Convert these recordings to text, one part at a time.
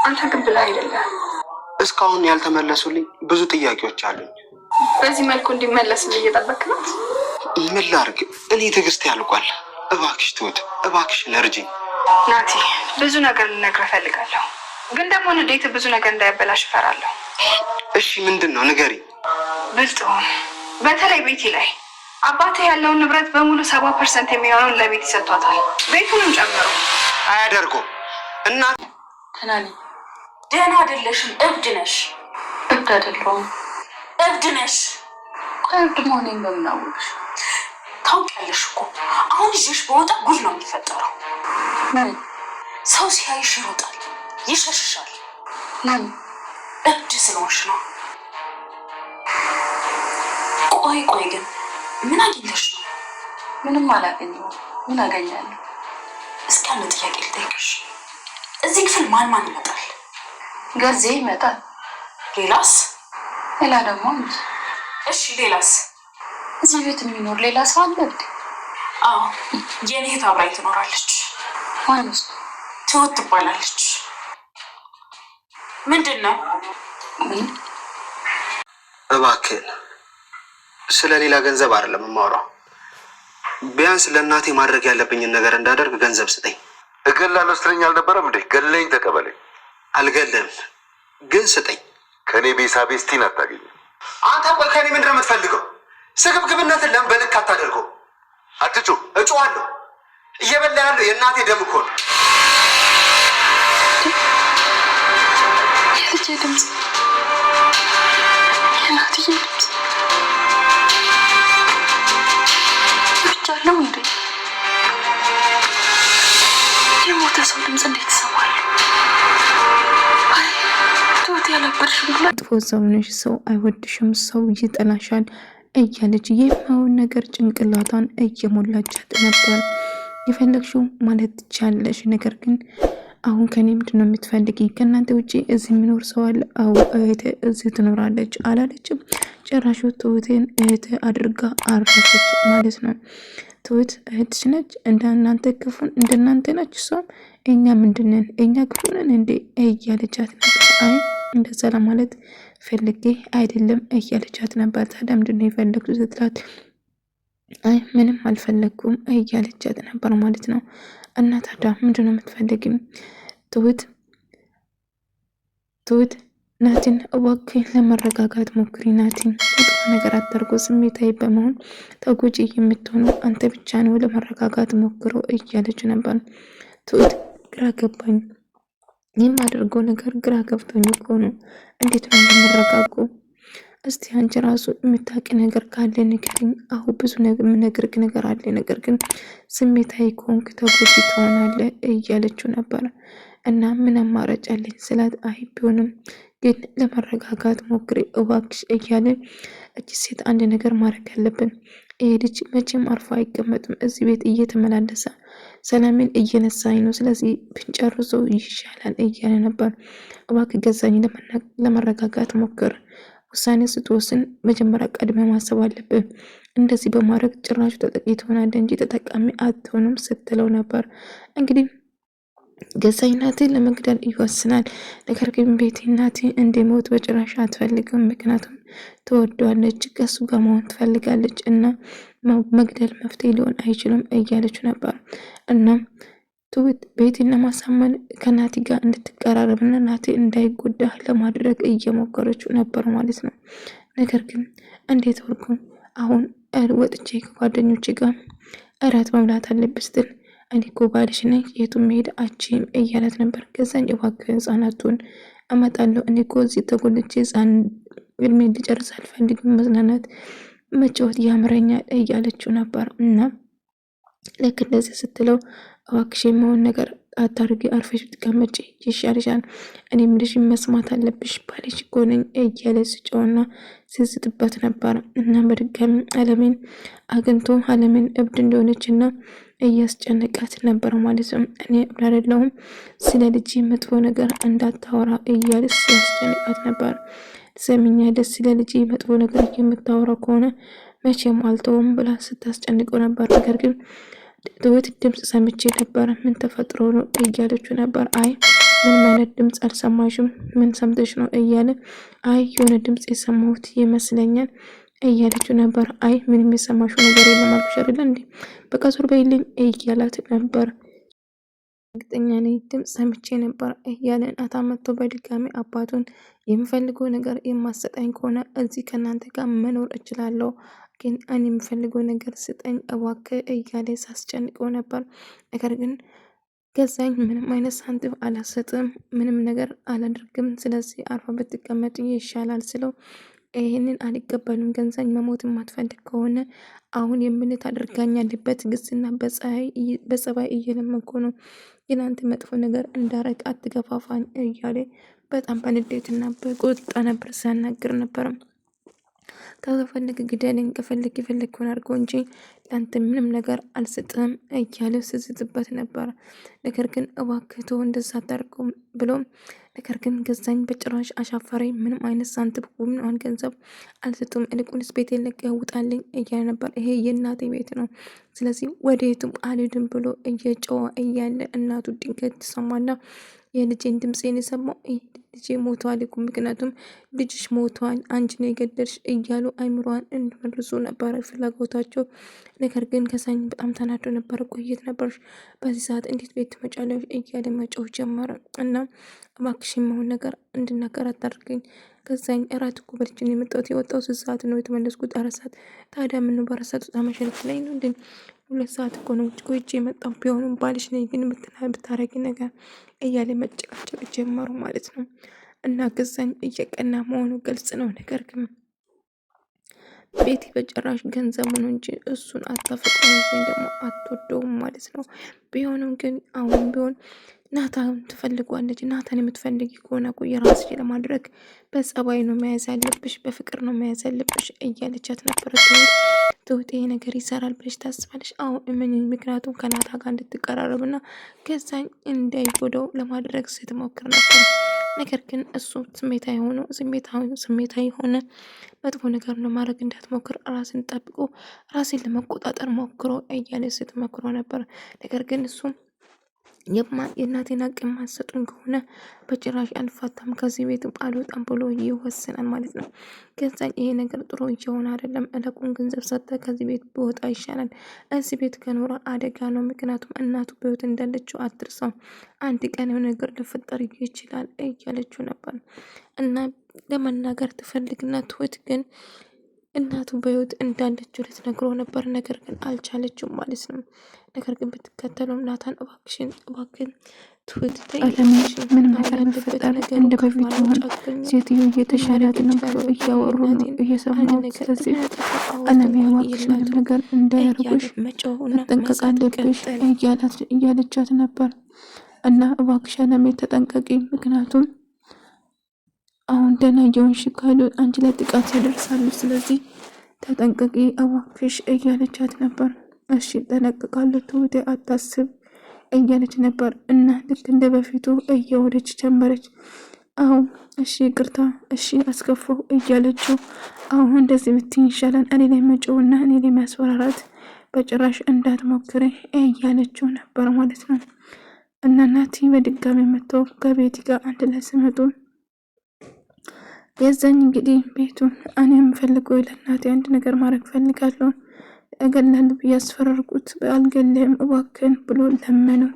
አንተ ግን ብላ አይደለም። እስካሁን ያልተመለሱልኝ ብዙ ጥያቄዎች አሉኝ። በዚህ መልኩ እንዲመለስልኝ እየጠበክ ነው? ምን ላድርግ? እኔ ትዕግስት ያልቋል። እባክሽ ትሁት፣ እባክሽ እርጂኝ። ናቲ፣ ብዙ ነገር ልነግርህ እፈልጋለሁ፣ ግን ደግሞ ንዴት ብዙ ነገር እንዳያበላሽ እፈራለሁ። እሺ ምንድን ነው ንገሪኝ። ብልጥ ሁን፣ በተለይ ቤቲ ላይ። አባትህ ያለውን ንብረት በሙሉ 70% የሚሆነውን ለቤቲ ሰጥቷታል፣ ቤቱንም ጨምሮ። አያደርገውም። እና ተናኒ ደህና አይደለሽም፣ እብድ ነሽ። እብድ አይደለሁም። እብድ ነሽ። እብድ መሆኔን በምን አወቅሽ? ታውቂያለሽ እኮ አሁን ይዤሽ በወጣ ጉድ ነው የሚፈጠረው። ሰው ሲያይሽ ይሮጣል፣ ይሸሽሻል። እብድ ስለሆንሽ ነው። ቆይ ግን ምን አግኝተሽ ነው? ምንም አላገኘሁም። ምን አገኛለሁ? እስኪ አንድ ጥያቄ ልጠይቅሽ። እዚህ ክፍል ማን ማን ይመጣል? ገዜ ይመጣል። ሌላስ? ሌላ ደግሞ እሺ ሌላስ? እዚህ ቤት የሚኖር ሌላ ሰው አለ እንዴ? አዎ የኔ እህት አብራኝ ትኖራለች። ማንስ? ትሁት ትባላለች። ምንድን ነው? እባክህን ስለ ሌላ ገንዘብ አይደለም የማወራው። ቢያንስ ለእናቴ ማድረግ ያለብኝን ነገር እንዳደርግ ገንዘብ ስጠኝ። እገላለሁ ስትለኝ አልነበረም እንዴ? ገለኝ ተቀበለኝ። አልገለም ግን ስጠኝ። ከኔ ቤሳ ቤስቲን አታገኝም። አንተ ቆይ ከኔ ምንድን ነው የምትፈልገው? ስግብግብነትን ለምን በልክ አታደርገው? አትጩ። እጩዋለሁ። እየበላ ያለው የእናቴ ደም እኮ ነው። የልጄ ድምፅ፣ የእናትዬ ድምፅ ብቻለሁ እንዴ? የሞተ ሰው ድምፅ እንዴት ይሰማል? ትሁት ያለበድሽም ብላ መጥፎ ሰው ነሽ፣ ሰው አይወድሽም፣ ሰው ይጠላሻል እያለች የማውን ነገር ጭንቅላቷን እየሞላቻት ነበር። የፈለግሽው ማለት ትቻለሽ፣ ነገር ግን አሁን ከኔ ምንድን ነው የምትፈልጊ? ከእናንተ ውጭ እዚህ የሚኖር ሰው አለ? አዎ እህት እዚህ ትኖራለች አላለችም? ጭራሹ ትሁትን እህት አድርጋ አረፈች ማለት ነው። ትሁት እህትሽ ነች? እንደናንተ ክፉን እንደናንተ ነች እሷም። እኛ ምንድነን? እኛ ክፉንን እንዴ እያለቻት ነበር። አይ እንደዛ ለማለት ፈልጌ አይደለም እያለቻት ነበር። ታዲያ ምንድን ነው የፈለግሽው ስትላት አይ ምንም አልፈለግኩም እያለቻት ነበር ማለት ነው። እና ታዲያ ምንድን ነው የምትፈልጊም? ትሁት ናቲን እባክህ ለመረጋጋት ሞክሪ። ናቲን መጥፎ ነገር አታርጎ፣ ስሜታዊ በመሆን ተጎጂ የምትሆኑ አንተ ብቻ ነው። ለመረጋጋት ሞክሮ እያለች ነበር። ትሁት ግራ ገባኝ፣ የማደርገው ነገር ግራ ገብቶኝ እኮ ነው። እንዴት ነው የምረጋጉ? እስቲ አንቺ ራሱ የምታውቂ ነገር ካለ ንገሪኝ። አሁ ብዙ የምነግርህ ነገር አለ፣ ነገር ግን ስሜታዊ ከሆንክ ተጎጂ ትሆናለህ እያለችው ነበር። እና ምን አማራጭ አለኝ ስላት አይ ቢሆንም ግን ለመረጋጋት ሞክሪ እባክሽ እያለ እቺ ሴት አንድ ነገር ማድረግ ያለብን፣ ይሄ ልጅ መቼም አርፎ አይቀመጥም። እዚህ ቤት እየተመላለሰ ሰላሜን እየነሳኝ ነው። ስለዚህ ብንጨርሶ ይሻላል እያለ ነበር። እባክህ ገዛኝ ለመረጋጋት ሞክር። ውሳኔ ስትወስን መጀመሪያ ቀድመ ማሰብ አለብህ። እንደዚህ በማድረግ ጭራሹ ተጠቂ ትሆናለህ እንጂ ተጠቃሚ አትሆንም ስትለው ነበር። እንግዲህ ገዛኝ ናቲን ለመግደል ይወስናል። ነገር ግን ቤቲ ናቲ እንዲሞት በጭራሽ አትፈልግም። ምክንያቱም ትወደዋለች፣ ከሱ ጋር መሆን ትፈልጋለች እና መግደል መፍትሄ ሊሆን አይችልም እያለች ነበር። እና ትሁት ቤቲን ለማሳመን ከናቲ ጋር እንድትቀራረብና ናቲ እንዳይጎዳ ለማድረግ እየሞከረችው ነበር ማለት ነው። ነገር ግን እንዴት ወርኩ አሁን ወጥቼ ከጓደኞቼ ጋር እራት መብላት አለብኝ ስትል እኔ እኮ ባልሽ ነኝ የቱም መሄድ አችም እያለት ነበር። ከዛኝ እባክህ ህጻናቱን እመጣለሁ፣ እኔ እኮ እዚህ ተጎልቼ ህጻን እድሜ እንዲጨርስ አልፈልግም፣ መዝናናት መጫወት ያምረኛል እያለችው ነበር። እና ልክ እንደዚህ ስትለው እባክሽ የማውን ነገር አታርጊ፣ አርፈሽ ብትቀመጪ ይሻልሻል፣ እኔ ምልሽ መስማት አለብሽ፣ ባልሽ እኮ ነኝ እያለ ሲጮህና ሲዝትበት ነበር። እና በድጋሚ አለሜን አግኝቶ አለሜን እብድ እንደሆነችና እያስጨነቃት ነበር ማለት ነው። እኔ እብድ አይደለሁም፣ ስለ ልጅ መጥፎ ነገር እንዳታወራ እያለ ሲያስጨንቃት ነበር። ሰሚኛለሽ? ስለ ልጅ መጥፎ ነገር የምታወራ ከሆነ መቼም አልተውም ብላ ስታስጨንቀው ነበር። ነገር ግን ትሁት ድምፅ ሰምቼ ነበር፣ ምን ተፈጥሮ ነው እያለችው ነበር። አይ ምንም አይነት ድምፅ አልሰማሽም? ምን ሰምተሽ ነው እያለ አይ የሆነ ድምፅ የሰማሁት ይመስለኛል እያለችው ነበር። አይ ምንም የሰማሽው ነገር የለም አልኩሽ አይደል እንዴ በቃ ዞር በይልኝ እያላት ነበር። እርግጠኛ ነኝ ድምፅ ሰምቼ ነበር እያለ ናታን መጥቶ በድጋሚ አባቱን የምፈልገው ነገር የማሰጠኝ ከሆነ እዚህ ከእናንተ ጋር መኖር እችላለሁ፣ ግን እኔ የምፈልገው ነገር ስጠኝ እባክህ እያለ ሳስጨንቀው ነበር። ነገር ግን ገዛኝ ምንም አይነት ሳንቲም አላሰጥም፣ ምንም ነገር አላደርግም፣ ስለዚህ አርፋ ብትቀመጥ ይሻላል ስለው ይህንን አልቀበሉም። ገንዘኝ መሞት የማትፈልግ ከሆነ አሁን የምልህ ታደርጋኛለህ፣ በትዕግስትና በጸባይ እየለመንኩ ነው፣ ግን አንተ መጥፎ ነገር እንዳረግ አትገፋፋኝ እያለ በጣም በንዴትና በቁጣ ነበር ሲያናግር ነበር። ከፈለግ ግደለኝ፣ ከፈለግ የፈለግከውን አድርገው እንጂ ለአንተ ምንም ነገር አልሰጥም እያለ ስዝትበት ነበር። ነገር ግን እባክህ ተው እንደዛ አታድርገው ብሎም ነገር ግን ገዛኝ በጭራሽ አሻፈረኝ፣ ምንም አይነት ሳንቲም ምንም ገንዘብ አልሰጡም፣ ይልቁንስ ቤቴን ለቀህ ውጣልኝ እያለ ነበር። ይሄ የእናቴ ቤት ነው፣ ስለዚህ ወዴትም አልሄድም ብሎ እየጮኸ እያለ እናቱ ድንገት ትሰማና የልጄን ድምፄን የሰማው ልጄ ሞቷል እኮ ምክንያቱም ልጅሽ ሞቷል አንቺ ነው የገደልሽ እያሉ አይምሯን እንዲመልሱ ነበረ ፍላጎታቸው። ነገር ግን ከዛኝ በጣም ተናዶ ነበረ። ቆየት ነበርሽ በዚህ ሰዓት እንዴት ቤት ትመጫለሽ እያለ መጮህ ጀመረ። እና እባክሽ የማይሆን ነገር እንድናገር አታድርገኝ፣ ከዛኝ እራት እኮ በልቼ ነው የወጣው 3 ሰዓት ነው የተመለስኩት 4 ሰዓት። ታዲያ ምን በረሳት መሸነት ላይ ነው እንዴ? 2 ሰዓት እኮ ነው ቆይቼ የመጣው፣ ቢሆንም ባልሽ ነኝ ግን ብታረጊ ነገር እያለ መጨቃጨቅ ጀመሩ ማለት ነው። እና ገዛኝ እየቀና መሆኑ ግልጽ ነው። ነገር ግን ቤቲ በጭራሽ ገንዘቡ ነው እንጂ እሱን አታፈቅረውም ወይም ደግሞ አትወደውም ማለት ነው። ቢሆንም ግን አሁን ቢሆን ናታን ትፈልጓለች። ናታን የምትፈልጊ ከሆነ እኮ የራስሽ ለማድረግ በጸባይ ነው መያዝ ያለብሽ፣ በፍቅር ነው መያዝ ያለብሽ እያለቻት ነበረ። ትሁት ይሄ ነገር ይሰራል ብለሽ ታስባለሽ? አሁን ምክንያቱም ከናታ ጋር እንድትቀራረብና ገዛኝ እንዳይጎዳው ለማድረግ ስትሞክር ነበር። ነገር ግን እሱ ስሜታዊ ሆነ መጥፎ ነገር ለማድረግ እንዳትሞክር ራስን ጠብቆ ራሴን ለመቆጣጠር ሞክሮ እያለ ስትመክሮ ነበር። ነገር ግን እሱም የእናቴን አቅም ማሰጡን ከሆነ በጭራሽ አልፋታም፣ ከዚህ ቤትም አልወጣም ብሎ ይወስናል ማለት ነው። ገዛኝ ይሄ ነገር ጥሩ እየሆነ አይደለም፣ እለቁን ገንዘብ ሰጠ ከዚህ ቤት በወጣ ይሻላል፣ እዚህ ቤት ከኖረ አደጋ ነው፣ ምክንያቱም እናቱ በህይወት እንዳለችው አትርሳው፣ አንድ ቀን የሆነ ነገር ሊፈጠር ይችላል እያለችው ነበር። እና ለመናገር ትፈልግና ትሁት ግን እናቱ በህይወት እንዳለችው ልትነግረው ነበር። ነገር ግን አልቻለችም ማለት ነው። ነገር ግን ብትከተለውም ናታን እባክን ትሁት ምን ነገር መፈጠር እንደ በፊት ሆን ሴትዮ እየተሻላት ነው ብሎ እያወሩ ነው እየሰማሁ። ስለዚህ አለሜ እባክሽ ምንም ነገር እንዳያርጉሽ መጠንቀቅ አለብሽ እያለቻት ነበር። እና እባክሽ አለሜ ተጠንቀቂ፣ ምክንያቱም አሁን ደህና እየሆንሽ ካሉ አንቺ ላይ ጥቃት ያደርሳሉ፣ ስለዚህ ተጠንቀቂ እባክሽ እያለቻት ነበር። እሺ ጠነቅቃለሁ ትሁቴ አታስብ እያለች ነበር። እና ልክ እንደ በፊቱ እየወደች ጀመረች። አሁን እሺ ይቅርታ፣ እሺ አስከፋው እያለችው አሁን እንደዚህ ብትይኝ ይሻላል፣ እኔ ላይ መጮውና እኔ ላይ ማስፈራራት በጭራሽ እንዳትሞክሪ እያለችው ነበር ማለት ነው። እና ናቲ በድጋሚ መጥተው ከቤቲ ጋር አንድ ላይ ሲመጡ የዛኝ እንግዲህ ቤቱን እኔ የምፈልገው ለእናቴ አንድ ነገር ማድረግ ፈልጋለሁ፣ እገላለሁ ብዬ አስፈራርኩት፣ አልገልህም እባክህን ብሎ ለመነው።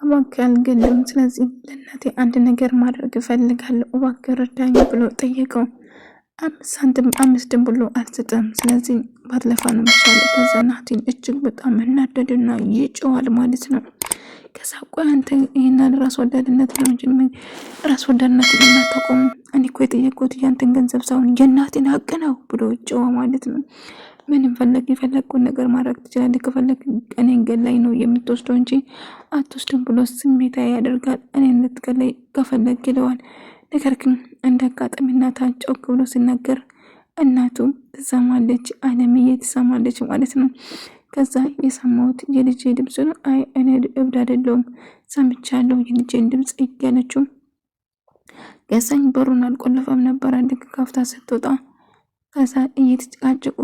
እባክህ አልገልም፣ ስለዚህ ለእናቴ አንድ ነገር ማድረግ እፈልጋለሁ፣ እባክህ ረዳኝ ብሎ ጠየቀው። 5 ብሎ አልሰጠም። ስለዚህ ባትለፋ ነው የሚሻለው። ከዛ ናቲን እጅግ በጣም መናደድና ይጮዋል ማለት ነው። ከዛ ቆይ አንተ ይሄን ራስ ወዳድነት ነው እንጂ ራስ ወዳድነት እናታቆም። እኔ እኮ የጠየቁት ያንተን ገንዘብ ሳይሆን የእናቴን ሀቅ ነው ብሎ ይጮዋ ማለት ነው። ምንም የፈለግኩን ነገር ማድረግ ትችላለህ። ከፈለግ እኔን ገላይ ነው የምትወስደው እንጂ አትወስድም ብሎ ስሜታዊ ያደርጋል። እኔን ልትገላይ ከፈለግ ይለዋል። ነገር ግን እንደ አጋጣሚ እናታ ጮክ ብሎ ሲናገር እናቱ ትሰማለች፣ አለምዬ ትሰማለች ማለት ነው። ከዛ የሰማሁት የልጄ ድምፅ ነው። አይ እኔ እብድ አይደለሁም ሰምቻለሁ የልጄን ድምፅ እያለችው ገሳኝ በሩን አልቆለፈም ነበር። አንድ ከፍታ ስትወጣ ከዛ እየተጨቃጨቁ